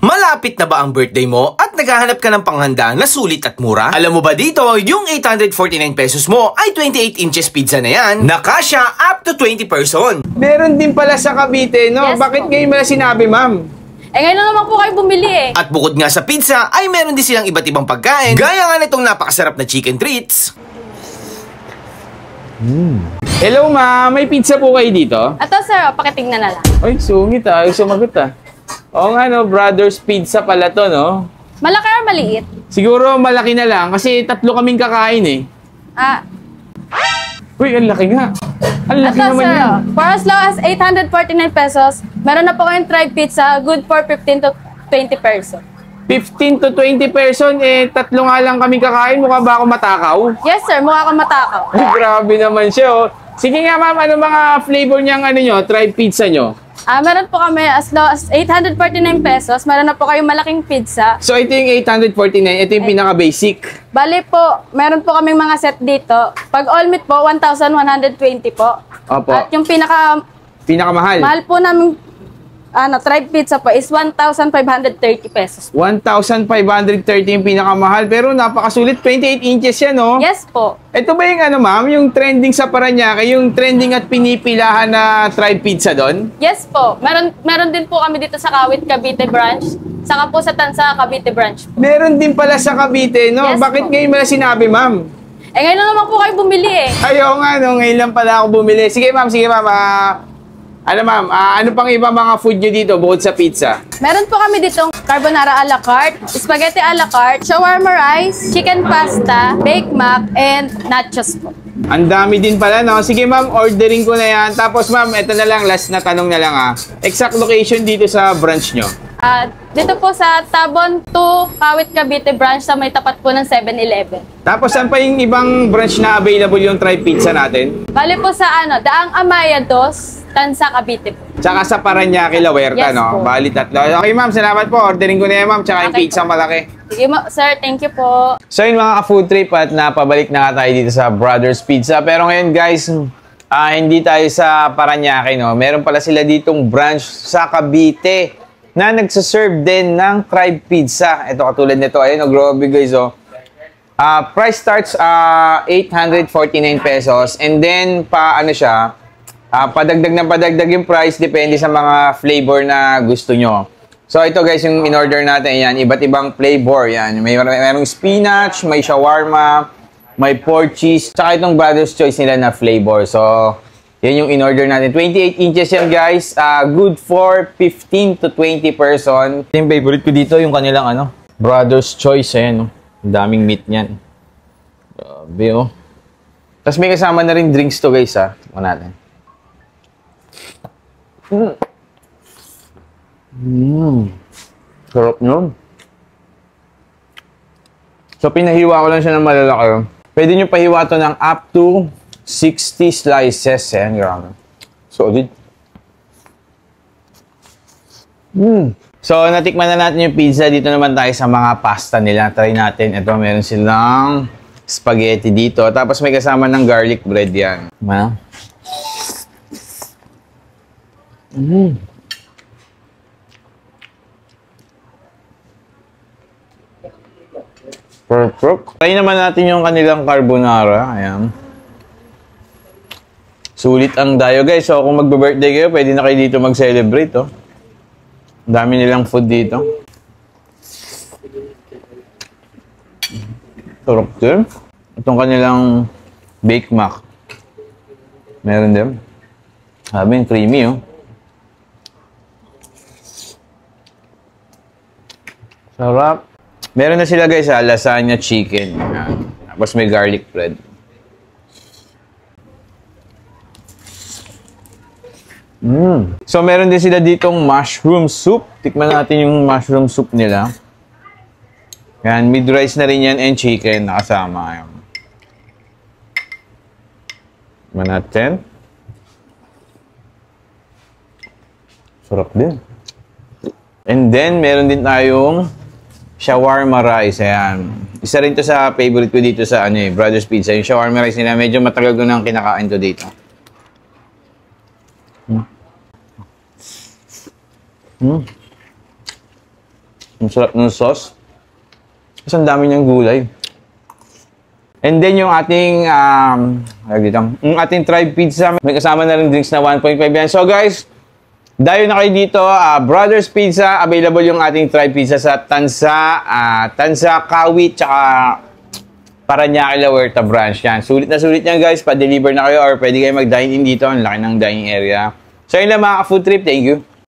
Malapit na ba ang birthday mo at naghahanap ka ng panghanda na sulit at mura? Alam mo ba dito, yung 849 pesos mo ay 28 inches pizza na yan, nakasya up to 20 person. Meron din pala sa Cavite, no? Yes, Bakit po. ngayon mo na sinabi, ma'am? Ngayon lang naman po kayo bumili eh. At bukod nga sa pizza, ay meron din silang iba't ibang pagkain, gaya nga nitong napakasarap na chicken treats. Hello, ma'am. May pizza po kayo dito? Ato sir, pakitignan na lang. Ay, sungit ah. Ay, sumagot ah. Oo nga, no? Brothers Pizza pala to, no? Malaki or maliit? Siguro malaki na lang kasi tatlo kaming kakain eh. Ah, Uy, ang laki nga. Ang laki ato naman sir, yan. for as low as 849 pesos, meron na po kayong tribe pizza, good for 15 to 20 person. 15 to 20 person, eh, tatlo nga lang kami kakain. Mukha ba ako matakaw? Yes sir, mukha kang matakaw. Ay, grabe naman siya, oh. Sige nga, ma'am, ano mga flavor niyang ano nyo, tribe pizza nyo? Meron po kami as low as 849 pesos, meron na po kayong malaking pizza. So, ito yung 849. Ito yung pinaka-basic. Bali po, meron po kaming mga set dito. Pag all meat po, 1,120 po. Opo. At yung Pinakamahal. mahal po namin tribe pizza po is 1,530 pesos. 1,530 yung pinakamahal. Pero napakasulit. 28 inches yan, no? Yes po. Ito ba yung ano, ma'am? Yung trending sa Paranaque, yung trending at pinipilahan na tribe pizza doon? Yes po. Meron din po kami dito sa Kawit, Cavite branch. Saka po sa Tansa, Cavite branch po. Meron din pala sa Cavite, no? Yes, Bakit po. ngayon mo na sinabi, ma'am? Ngayon lang naman po kayo bumili eh. Ayaw nga, no? Ngayon lang pala ako bumili. Sige, ma'am. Sige, ma'am. Ano pang iba mga food nyo dito bukod sa pizza? Meron po kami ditong carbonara a la carte, spaghetti a la carte, shawarma rice, chicken pasta, baked mac, and nachos po. Ang dami din pala, no? Sige, ma'am, ordering ko na yan. Tapos, ma'am, ito na lang, last na tanong na lang, exact location dito sa branch nyo. Dito po sa Tabon 2, Kawit, Cavite branch sa may tapat po ng 7-Eleven. Tapos, saan pa yung ibang branch na available yung tribe pizza natin? Bali po sa Daang Amaya 2, Tansa, Cavite po. Tsaka sa Paranaque, Huerta, Yes, no? po. Bali, tatlo. Okay, ma'am, salamat po. Ordering ko na yan, ma'am. Tsaka yung Okay pizza po. malaki. Sige sir, thank you po. So yun mga ka-food trip at napabalik na nga tayo dito sa Brothers Pizza. Pero ngayon guys, hindi tayo sa Paranaque, no? Meron pala sila ditong branch sa Cavite na nagsaserve din ng tribe pizza. Ito katulad nito. Ayun, grabe guys, oh. Price starts 849 pesos and then padagdag yung price depende sa mga flavor na gusto nyo. So ito guys, yung in-order natin yan, iba't ibang flavor yan. Mayroong spinach, may shawarma, may pork cheese, tsaka itong Brothers Choice nila na flavor. So yan yung in-order natin. 28 inches yan guys, good for 15 to 20 person. Yung favorite ko dito, yung kanilang Brothers Choice, ayan, ang daming meat niyan. Grabe, oh. Tapos may kasama na rin drinks to guys, Tingnan natin. Sarap yun. So, pinahiwa ko lang siya ng malalaki. Pwede nyo pahiwa to ng up to 60 slices. Ayan, grabe. Solid. So, natikman na natin yung pizza. Dito naman tayo sa mga pasta nila. Try natin. Ito, meron silang spaghetti dito. Tapos may kasama ng garlic bread yan. Perfect. Try naman natin yung kanilang carbonara. Ayan. Sulit ang dayo, guys. So, kung magbe-birthday kayo, pwede na kayo dito mag-celebrate, oh. Ang dami nilang food dito. Sarap din. Itong kanilang baked mac. Meron din. Sabi yung creamy, oh. Sarap. Meron na sila guys, lasagna chicken. Tapos may garlic bread. So meron din sila ditong mushroom soup. Tikman natin yung mushroom soup nila. Yan, mid rice na rin yan and chicken nakasama. Tikman natin. Sarap din. And then meron din tayong shawarma rice, ayan. Isa rin to sa favorite ko dito sa Brothers Pizza. Yung shawarma rice nila, medyo matagal ko nang kinakain to dito. Ang sarap ng sauce. Kasi ang dami niyang gulay. And then yung ating, yung ating tribe pizza, may kasama na rin drinks na 1.5 yan. So guys, dayo na kayo dito. Brothers Pizza, available yung ating tribe pizza sa Tansa, Kawit, tsaka Parañaque, La Huerta branch yan. Sulit na sulit yan guys. Pa-deliver na kayo or pwede kayo mag-dine in dito. Ang laki ng dining area. So yun lang mga ka-food trip. Thank you.